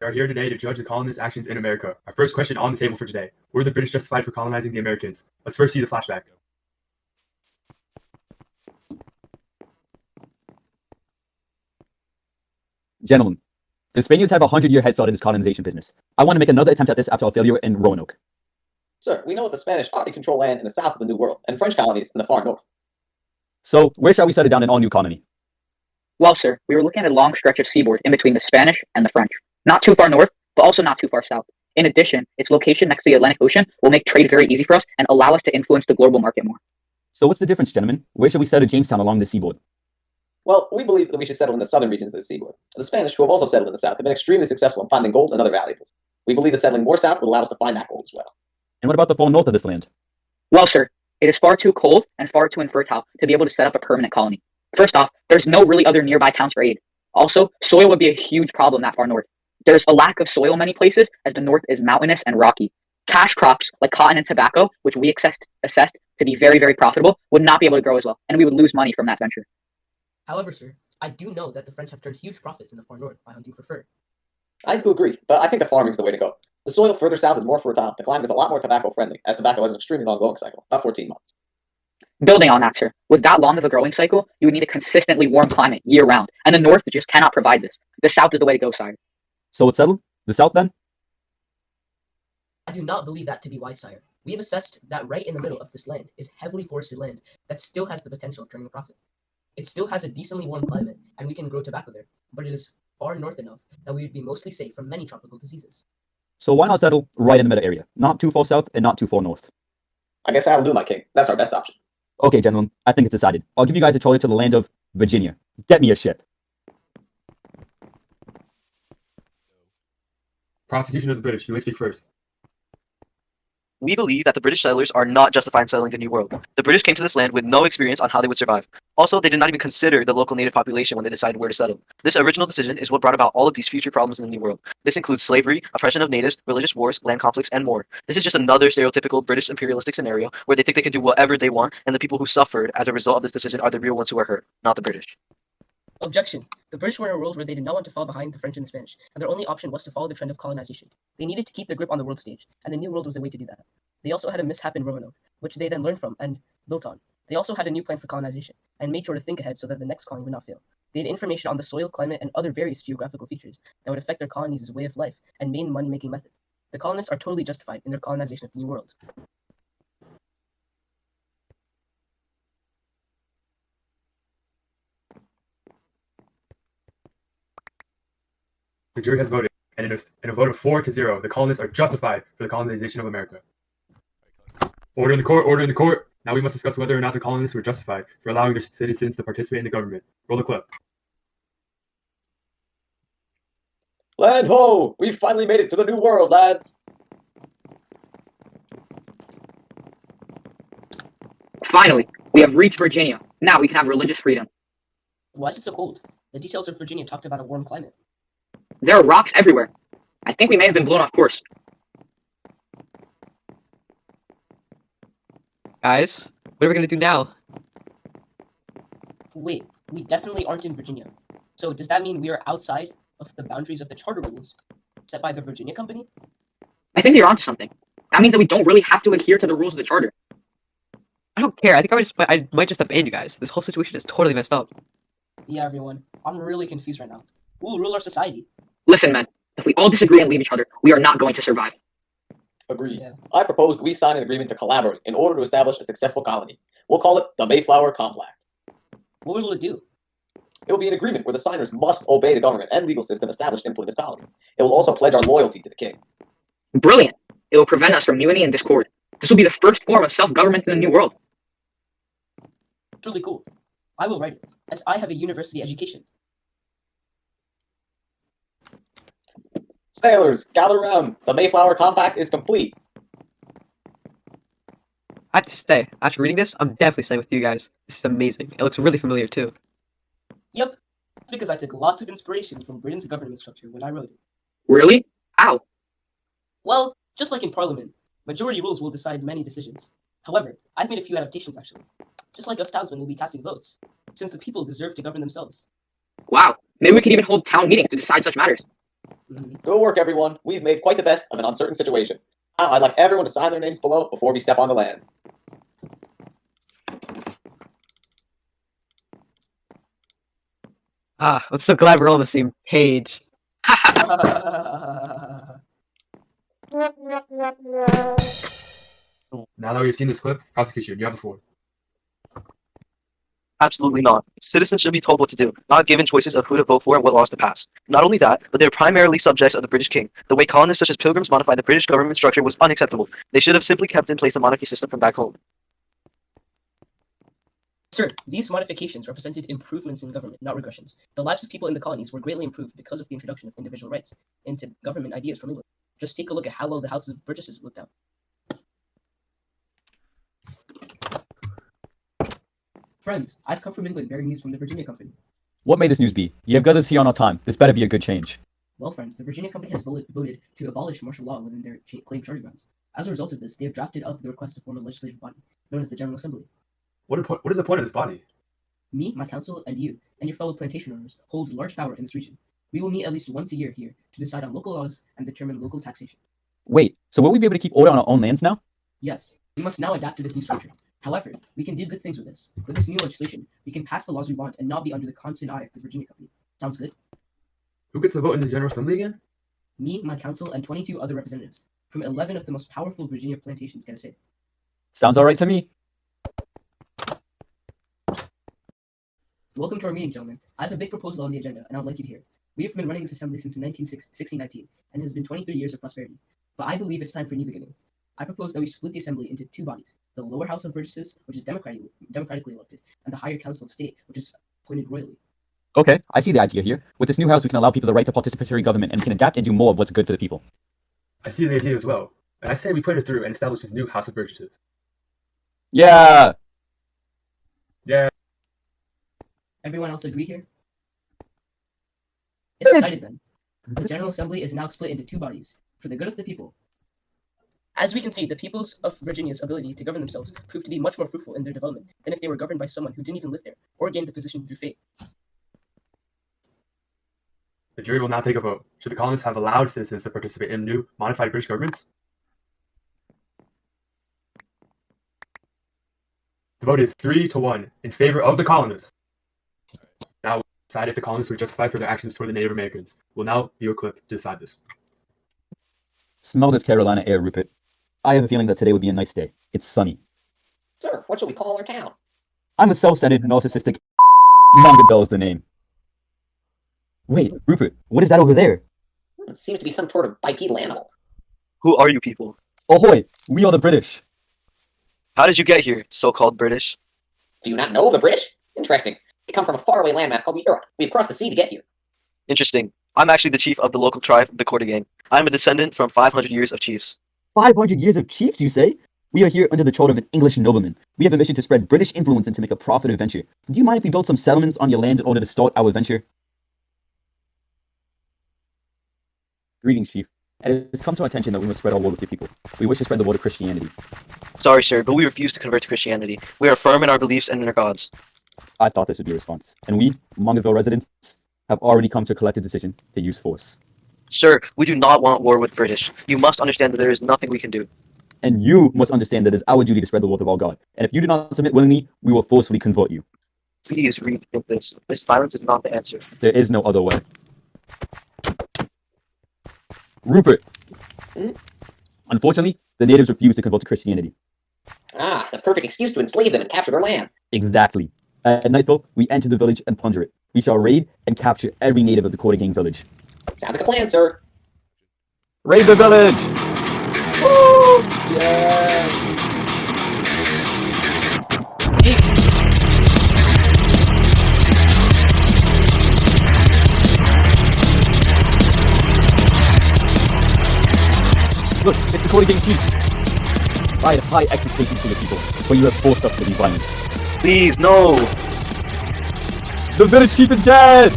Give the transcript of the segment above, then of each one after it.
are here today to judge the colonists' actions in America. Our first question on the table for today: were the British justified for colonizing the Americans? Let's first see the flashback. Gentlemen, the Spaniards have a 100-year head start in this colonization business. I want to make another attempt at this after our failure in Roanoke. Sir, we know that the Spanish already control land in the south of the New World and French colonies in the far north. So, where shall we settle down in our new colony? Well, sir, we were looking at a long stretch of seaboard in between the Spanish and the French. Not too far north, but also not too far south. In addition, its location next to the Atlantic Ocean will make trade very easy for us and allow us to influence the global market more. So what's the difference, gentlemen? Where should we settle Jamestown along the seaboard? Well, we believe that we should settle in the southern regions of the seaboard. The Spanish, who have also settled in the south, have been extremely successful in finding gold and other valuables. We believe that settling more south would allow us to find that gold as well. And what about the far north of this land? Well, sir, it is far too cold and far too infertile to be able to set up a permanent colony. First off, there's no really other nearby towns for aid. Also, soil would be a huge problem that far north. There's a lack of soil in many places, as the north is mountainous and rocky. Cash crops like cotton and tobacco, which we assessed to be very, very profitable, would not be able to grow as well, and we would lose money from that venture. However, sir, I do know that the French have turned huge profits in the far north by hunting for fur. I do agree, but I think the farming is the way to go. The soil further south is more fertile, the climate is a lot more tobacco-friendly, as tobacco has an extremely long growing cycle, about 14 months. Building on that, sir, with that long of a growing cycle, you would need a consistently warm climate year-round, and the north just cannot provide this. The south is the way to go, sire. So it's settled? The south then? I do not believe that to be wise, sire. We have assessed that right in the middle of this land is heavily forested land that still has the potential of turning a profit. It still has a decently warm climate, and we can grow tobacco there, but it is far north enough that we would be mostly safe from many tropical diseases. So why not settle right in the middle area? Not too far south and not too far north. I guess that'll do, my king. That's our best option. Okay, gentlemen, I think it's decided. I'll give you guys a charter to the land of Virginia. Get me a ship. Prosecution of the British. You may speak first. We believe that the British settlers are not justified in settling the New World. The British came to this land with no experience on how they would survive. Also, they did not even consider the local native population when they decided where to settle. This original decision is what brought about all of these future problems in the New World. This includes slavery, oppression of natives, religious wars, land conflicts, and more. This is just another stereotypical British imperialistic scenario where they think they can do whatever they want, and the people who suffered as a result of this decision are the real ones who are hurt, not the British. Objection. The British were in a world where they did not want to fall behind the French and the Spanish, and their only option was to follow the trend of colonization. They needed to keep their grip on the world stage, and the New World was the way to do that. They also had a mishap in Roanoke, which they then learned from and built on. They also had a new plan for colonization, and made sure to think ahead so that the next colony would not fail. They had information on the soil, climate, and other various geographical features that would affect their colonies' way of life and main money-making methods. The colonists are totally justified in their colonization of the New World. The jury has voted, and in a vote of 4-0, the colonists are justified for the colonization of America. Order in the court, order in the court. Now we must discuss whether or not the colonists were justified for allowing their citizens to participate in the government. Roll the clip. Land ho! We've finally made it to the New World, lads! Finally, we have reached Virginia. Now we can have religious freedom. Why is it so cold? The details of Virginia talked about a warm climate. There are rocks everywhere. I think we may have been blown off course. Guys, what are we gonna do now? Wait, we definitely aren't in Virginia. So does that mean we are outside of the boundaries of the charter rules set by the Virginia Company? I think you're onto something. That means that we don't really have to adhere to the rules of the charter. I don't care. I think I might just abandon you guys. This whole situation is totally messed up. Yeah, everyone. I'm really confused right now. Who will rule our society? Listen, men. If we all disagree and leave each other, we are not going to survive. Agreed. Yeah. I propose we sign an agreement to collaborate in order to establish a successful colony. We'll call it the Mayflower Compact. What will it do? It will be an agreement where the signers must obey the government and legal system established in Plymouth Colony. It will also pledge our loyalty to the king. Brilliant. It will prevent us from mutiny and discord. This will be the first form of self-government in the New World. Truly cool. I will write it, as I have a university education. Sailors, gather around. The Mayflower Compact is complete. I have to stay. After reading this, I'm definitely staying with you guys. This is amazing. It looks really familiar too. Yep, because I took lots of inspiration from Britain's government structure when I wrote it. Really? How? Well, just like in Parliament, majority rules will decide many decisions. However, I've made a few adaptations actually. Just like us townsmen will be casting votes, since the people deserve to govern themselves. Wow. Maybe we could even hold town meetings to decide such matters. Good work, everyone. We've made quite the best of an uncertain situation. Now, I'd like everyone to sign their names below before we step on the land. Ah, I'm so glad we're all on the same page. Now that we've seen this clip, prosecution, you have the floor. Absolutely not. Citizens should be told what to do, not given choices of who to vote for and what laws to pass. Not only that, but they're primarily subjects of the British king. The way colonists such as pilgrims modified the British government structure was unacceptable. They should have simply kept in place the monarchy system from back home. Sir, these modifications represented improvements in government, not regressions. The lives of people in the colonies were greatly improved because of the introduction of individual rights into government ideas from England. Just take a look at how well the houses of Burgesses looked out. Friends, I've come from England bearing news from the Virginia Company. What may this news be? You have got us here on our time. This better be a good change. Well, friends, the Virginia Company has voted to abolish martial law within their claimed charter grounds. As a result of this, they have drafted up the request to form a legislative body, known as the General Assembly. What is the point of this body? Me, my council, and you, and your fellow plantation owners, hold large power in this region. We will meet at least once a year here to decide on local laws and determine local taxation. Wait, so will we be able to keep order on our own lands now? Yes, we must now adapt to this new structure. However, we can do good things with this. With this new legislation, we can pass the laws we want and not be under the constant eye of the Virginia Company. Sounds good? Who gets to vote in the General Assembly again? Me, my council, and 22 other representatives from 11 of the most powerful Virginia plantations get a say. Sounds alright to me. Welcome to our meeting, gentlemen. I have a big proposal on the agenda, and I would like you to hear it. We have been running this assembly since 1619, and it has been 23 years of prosperity. But I believe it's time for a new beginning. I propose that we split the assembly into two bodies: the lower house of Burgesses, which is democratically elected, and the higher council of state, which is appointed royally. Okay, I see the idea here. With this new house, we can allow people the right to participatory government, and we can adapt and do more of what's good for the people. I see the idea as well. And I say we put it through and establish this new House of Burgesses. Yeah! Yeah. Everyone else agree here? It's decided then. The General Assembly is now split into two bodies, for the good of the people. As we can see, the peoples of Virginia's ability to govern themselves proved to be much more fruitful in their development than if they were governed by someone who didn't even live there, or gained the position through fate. The jury will now take a vote. Should the colonists have allowed citizens to participate in new, modified British government? The vote is 3-1 in favor of the colonists. Now, we'll decide if the colonists were justified for their actions toward the Native Americans. We'll now view a clip to decide this. Smell this Carolina air, Rupert. I have a feeling that today would be a nice day. It's sunny. Sir, what shall we call our town? I'm a self-centered, narcissistic Mangat is the name. Wait, Rupert, what is that over there? It seems to be some sort of bipedal animal. Who are you people? Ahoy! We are the British! How did you get here, so-called British? Do you not know of the British? Interesting. We come from a faraway landmass called Europe. We've crossed the sea to get here. Interesting. I'm actually the chief of the local tribe, the Cortegana. I'm a descendant from 500 years of chiefs. 500 years of chiefs, you say? We are here under the charter of an English nobleman. We have a mission to spread British influence and to make a profitable venture. Do you mind if we build some settlements on your land in order to start our venture? Greetings, Chief. It has come to our attention that we must spread our word with your people. We wish to spread the word of Christianity. Sorry, sir, but we refuse to convert to Christianity. We are firm in our beliefs and in our gods. I thought this would be a response. And we, Mangat residents, have already come to a collective decision to use force. Sir, we do not want war with British. You must understand that there is nothing we can do. And you must understand that it is our duty to spread the word of our God. And if you do not submit willingly, we will forcefully convert you. Please rethink this. This violence is not the answer. There is no other way. Rupert! Unfortunately, the natives refuse to convert to Christianity. Ah, the perfect excuse to enslave them and capture their land. Exactly. At nightfall, we enter the village and plunder it. We shall raid and capture every native of the Cortegana village. Sounds like a plan, sir. Raid the village! Woo! Yeah! Look, it's the Cortegana chief! I had high expectations for the people, but you have forced us to be violent. Please, no! The village chief is dead!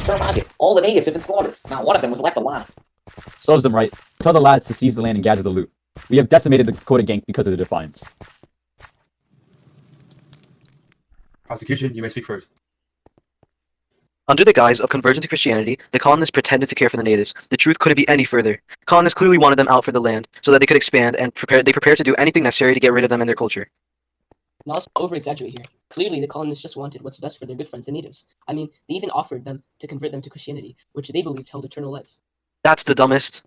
Sir Mangat, all the natives have been slaughtered. Not one of them was left alive. Serves them right. Tell the lads to seize the land and gather the loot. We have decimated the Cortegana because of the defiance. Prosecution, you may speak first. Under the guise of conversion to Christianity, the colonists pretended to care for the natives. The truth couldn't be any further. Colonists clearly wanted them out for the land so that they could expand, and they prepared to do anything necessary to get rid of them and their culture. Now, let's not over-exaggerate here. Clearly, the colonists just wanted what's best for their good friends, the natives. I mean, they even offered them to convert them to Christianity, which they believed held eternal life. That's the dumbest.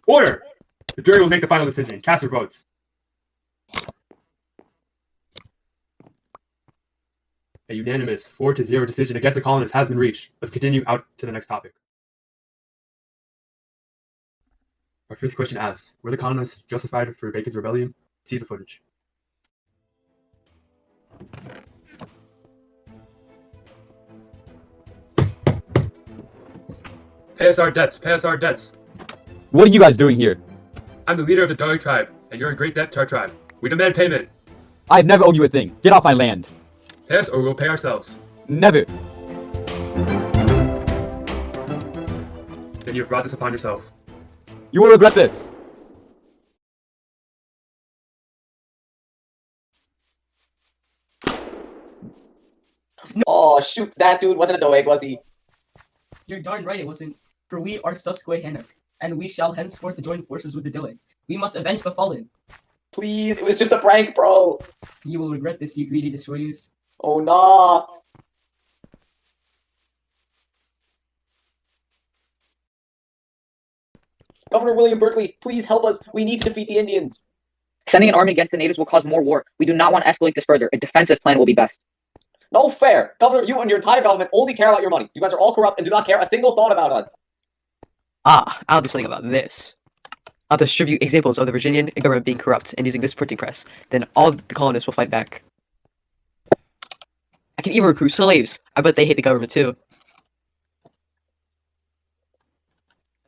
Order! The jury will make the final decision. Cast your votes. A unanimous 4-0 decision against the colonists has been reached. Let's continue out to the next topic. Our first question asks, were the colonists justified for Bacon's rebellion? See the footage. Pay us our debts, pay us our debts. What are you guys doing here? I'm the leader of the Dog tribe, and you're in great debt to our tribe. We demand payment. I've never owed you a thing. Get off my land. Pay us or we'll pay ourselves. Never. Then you have brought this upon yourself. You will regret this. Oh, shoot, that dude wasn't a Doeg, was he? You're darn right it wasn't. For we are Susquehannock, and we shall henceforth join forces with the Doeg. We must avenge the fallen. Please, it was just a prank, bro. You will regret this, you greedy destroyers. Oh, nah. Governor William Berkeley, please help us. We need to defeat the Indians. Sending an army against the natives will cause more war. We do not want to escalate this further. A defensive plan will be best. No fair. Governor, you and your entire government only care about your money. You guys are all corrupt and do not care a single thought about us. I'll do something about this. I'll distribute examples of the Virginian government being corrupt and using this printing press. Then all the colonists will fight back. I can even recruit slaves. I bet they hate the government too.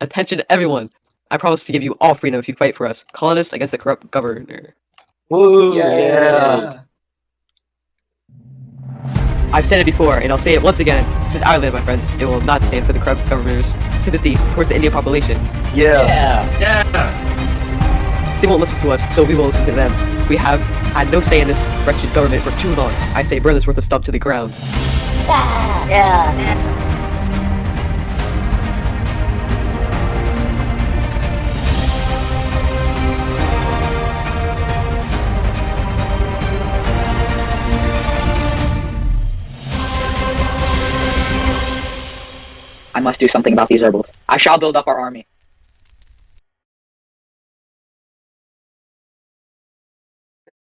Attention everyone. I promise to give you all freedom if you fight for us. Colonists against the corrupt governor. Woo! Yeah. I've said it before, and I'll say it once again. This is our land, my friends. It will not stand for the corrupt governor's sympathy towards the Indian population. Yeah. Yeah! They won't listen to us, so we will listen to them. We have had no say in this wretched government for too long. I say burn this worthless stump to the ground. I must do something about these rebels. I shall build up our army.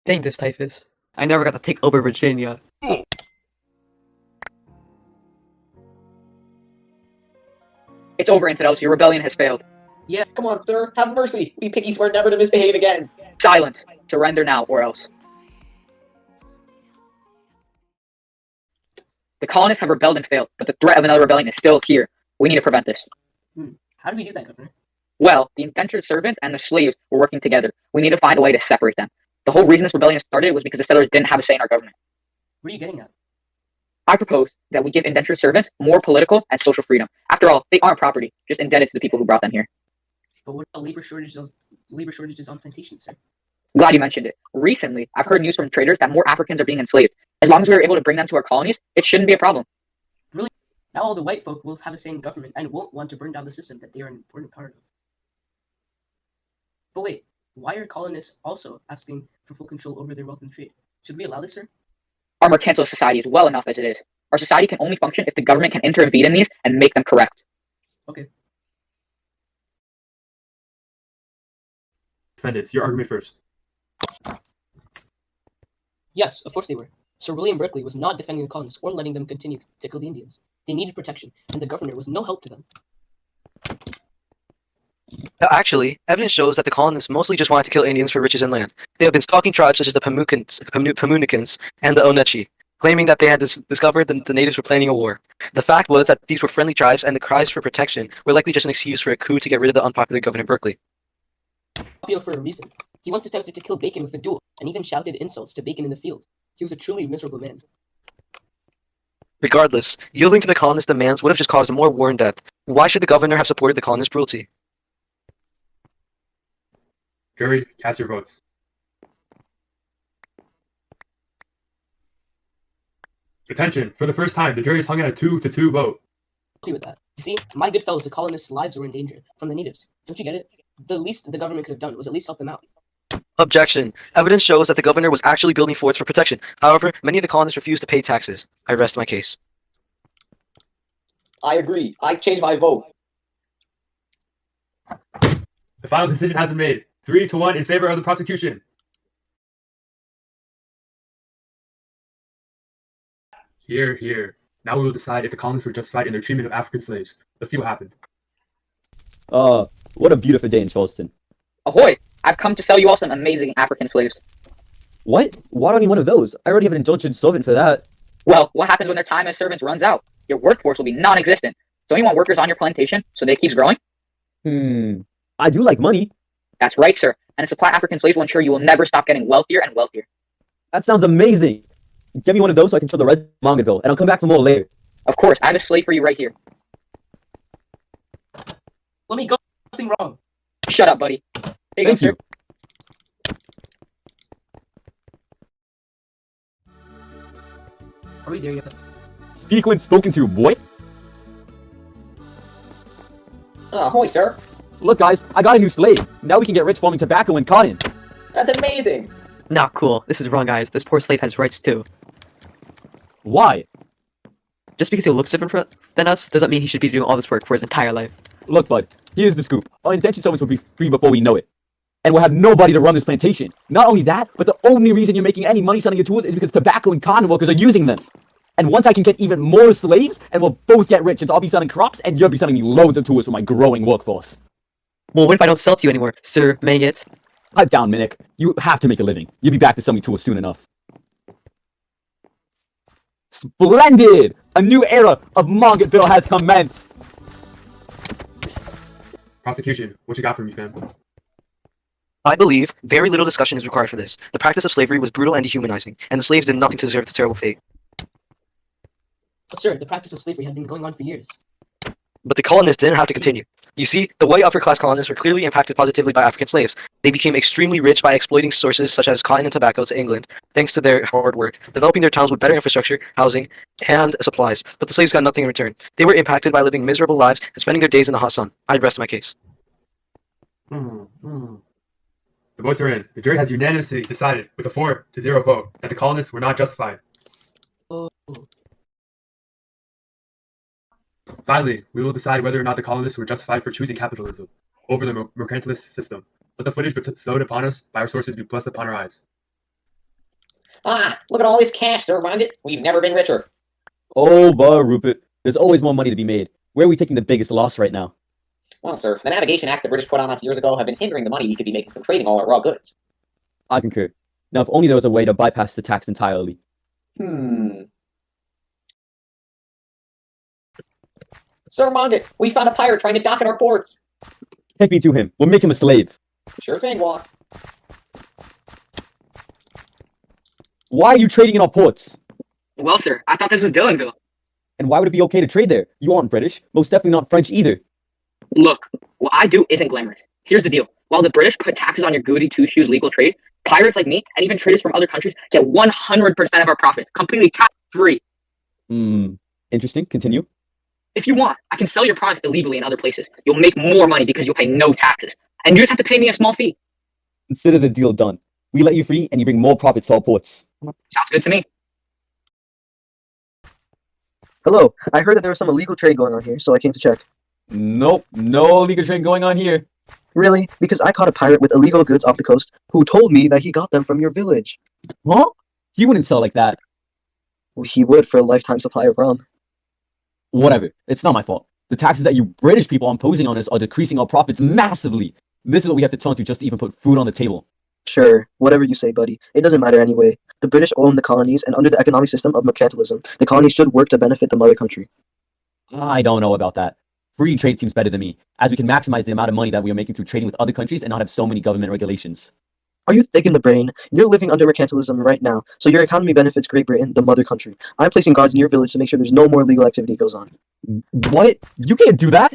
Dang this typhus. I never got to take over Virginia. It's over, infidels. Your rebellion has failed. Yeah, Come on, sir. Have mercy. We piggy swear never to misbehave again. Silence. Surrender now, or else. The colonists have rebelled and failed, but the threat of another rebellion is still here. We need to prevent this. how do we do that, Governor? Well, the indentured servants and the slaves were working together. We need to find a way to separate them. The whole reason this rebellion started was because the settlers didn't have a say in our government. What are you getting at? I propose that we give indentured servants more political and social freedom. After all, they aren't property, just indebted to the people who brought them here. But what about labor shortages on plantations, sir? Glad you mentioned it. Recently, I've heard news from traders that more Africans are being enslaved. As long as we are able to bring them to our colonies, it shouldn't be a problem. Now all the white folk will have a say in government and won't want to burn down the system that they are an important part of. But wait, why are colonists also asking for full control over their wealth and trade? Should we allow this, sir? Our mercantilist society is well enough as it is. Our society can only function if the government can intervene in these and make them correct. Okay. Defendants, your argument first. Yes, of course they were. Sir William Berkeley was not defending the colonists or letting them continue to kill the Indians. They needed protection, and the governor was no help to them. Actually, evidence shows that the colonists mostly just wanted to kill Indians for riches and land. They have been stalking tribes such as the Pamunicans and the Onechi, claiming that they had discovered that the natives were planning a war. The fact was that these were friendly tribes, and the cries for protection were likely just an excuse for a coup to get rid of the unpopular Governor Berkeley. Popular for a reason. He once attempted to kill Bacon with a duel, and even shouted insults to Bacon in the field. He was a truly miserable man. Regardless, yielding to the colonists' demands would have just caused more war and death. Why should the governor have supported the colonists' cruelty? Jury, cast your votes. Attention! For the first time, the jury is hung at a 2-2 vote. With that. You see, my good fellows, the colonists' lives were in danger from the natives. Don't you get it? The least the government could have done was at least help them out. Objection. Evidence shows that the governor was actually building forts for protection. However, many of the colonists refused to pay taxes. I rest my case. I agree. I change my vote. The final decision has been made. 3-1 in favor of the prosecution. Here, here. Now we will decide if the colonists were justified in their treatment of African slaves. Let's see what happened. What a beautiful day in Charleston. Ahoy! I've come to sell you all some amazing African slaves. What? Why do I need one of those? I already have an indulgent servant for that. Well, what happens when their time as servants runs out? Your workforce will be non-existent. Don't you want workers on your plantation so that it keeps growing? I do like money. That's right, sir. And a supply of African slaves will ensure you will never stop getting wealthier and wealthier. That sounds amazing. Get me one of those so I can show the rest of Mangatville, and I'll come back for more later. Of course, I have a slave for you right here. Let me go. Nothing wrong. Shut up, buddy. Here Thank go, you. sir. Are we there yet? Speak when spoken to, boy. Ahoy, sir. Look, guys, I got a new slave. Now we can get rich farming tobacco and cotton. That's amazing. Not cool. This is wrong, guys. This poor slave has rights too. Why? Just because he looks different than us doesn't mean he should be doing all this work for his entire life. Look, bud, here's the scoop. Our indentured servants will be free before we know it. And we'll have nobody to run this plantation. Not only that, but the only reason you're making any money selling your tools is because tobacco and cotton workers are using them. And once I can get even more slaves, and we'll both get rich, and I'll be selling crops, and you'll be selling me loads of tools for my growing workforce. Well, what if I don't sell to you anymore, Sir Mangat? Pipe down, Minnick. You have to make a living. You'll be back to sell me tools soon enough. Splendid! A new era of Mangatville has commenced! Prosecution, what you got for me, fam? I believe very little discussion is required for this. The practice of slavery was brutal and dehumanizing, and the slaves did nothing to deserve this terrible fate. But sir, the practice of slavery had been going on for years. But the colonists didn't have to continue. You see, the white upper-class colonists were clearly impacted positively by African slaves. They became extremely rich by exploiting sources such as cotton and tobacco to England, thanks to their hard work, developing their towns with better infrastructure, housing, and supplies. But the slaves got nothing in return. They were impacted by living miserable lives and spending their days in the hot sun. I rest my case. The votes are in. The jury has unanimously decided, with a 4-0 vote, that the colonists were not justified. Oh. Finally, we will decide whether or not the colonists were justified for choosing capitalism over the mercantilist system. Let the footage bestowed upon us by our sources be blessed upon our eyes. Look at all this cash, Sir Mangat. We've never been richer. Oh, but Rupert, there's always more money to be made. Where are we taking the biggest loss right now? Well, sir, the navigation acts the British put on us years ago have been hindering the money we could be making from trading all our raw goods. I concur. Now, if only there was a way to bypass the tax entirely. Sir Mangat, we found a pirate trying to dock in our ports. Take me to him. We'll make him a slave. Sure thing, boss. Why are you trading in our ports? Well, sir, I thought this was Dillonville. And why would it be okay to trade there? You aren't British. Most definitely not French either. Look, what I do isn't glamorous. Here's the deal. While the British put taxes on your goody two-shoes legal trade, pirates like me, and even traders from other countries, get 100% of our profits, completely tax-free. Interesting. Continue. If you want, I can sell your products illegally in other places. You'll make more money because you'll pay no taxes. And you just have to pay me a small fee. Consider the deal done. We let you free, and you bring more profits to our ports. Sounds good to me. Hello, I heard that there was some illegal trade going on here, so I came to check. Nope, no illegal trade going on here. Really? Because I caught a pirate with illegal goods off the coast who told me that he got them from your village. Huh? He wouldn't sell like that. Well, he would for a lifetime supply of rum. Whatever. It's not my fault. The taxes that you British people are imposing on us are decreasing our profits massively. This is what we have to turn to just to even put food on the table. Sure, whatever you say, buddy. It doesn't matter anyway. The British own the colonies, and under the economic system of mercantilism, the colonies should work to benefit the mother country. I don't know about that. Free trade seems better than me, as we can maximize the amount of money that we are making through trading with other countries and not have so many government regulations. Are you thick in the brain? You're living under mercantilism right now, so your economy benefits Great Britain, the mother country. I'm placing guards in your village to make sure there's no more illegal activity goes on. What? You can't do that?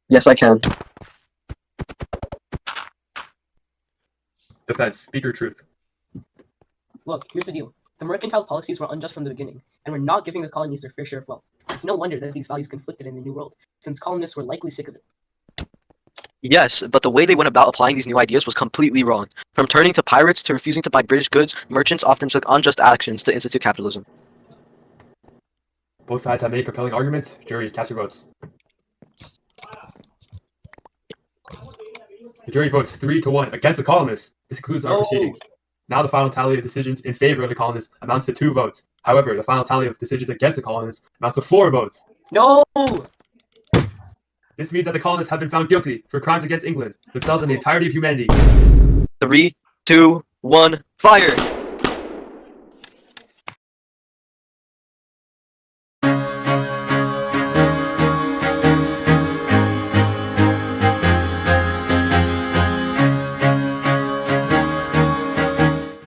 Yes, I can. Defense, speak your truth. Look, here's the deal. The mercantile policies were unjust from the beginning. and were not giving the colonies their fair share of wealth. It's no wonder that these values conflicted in the New World, since colonists were likely sick of it. Yes, but the way they went about applying these new ideas was completely wrong. From turning to pirates to refusing to buy British goods, merchants often took unjust actions to institute capitalism. Both sides have many compelling arguments. Jury, cast your votes. The jury votes 3-1 against the colonists. This concludes our proceedings. Now the final tally of decisions in favor of the colonists amounts to 2 votes. However, the final tally of decisions against the colonists amounts to 4 votes. No! This means that the colonists have been found guilty for crimes against England, themselves, and the entirety of humanity. 3, 2, 1, fire!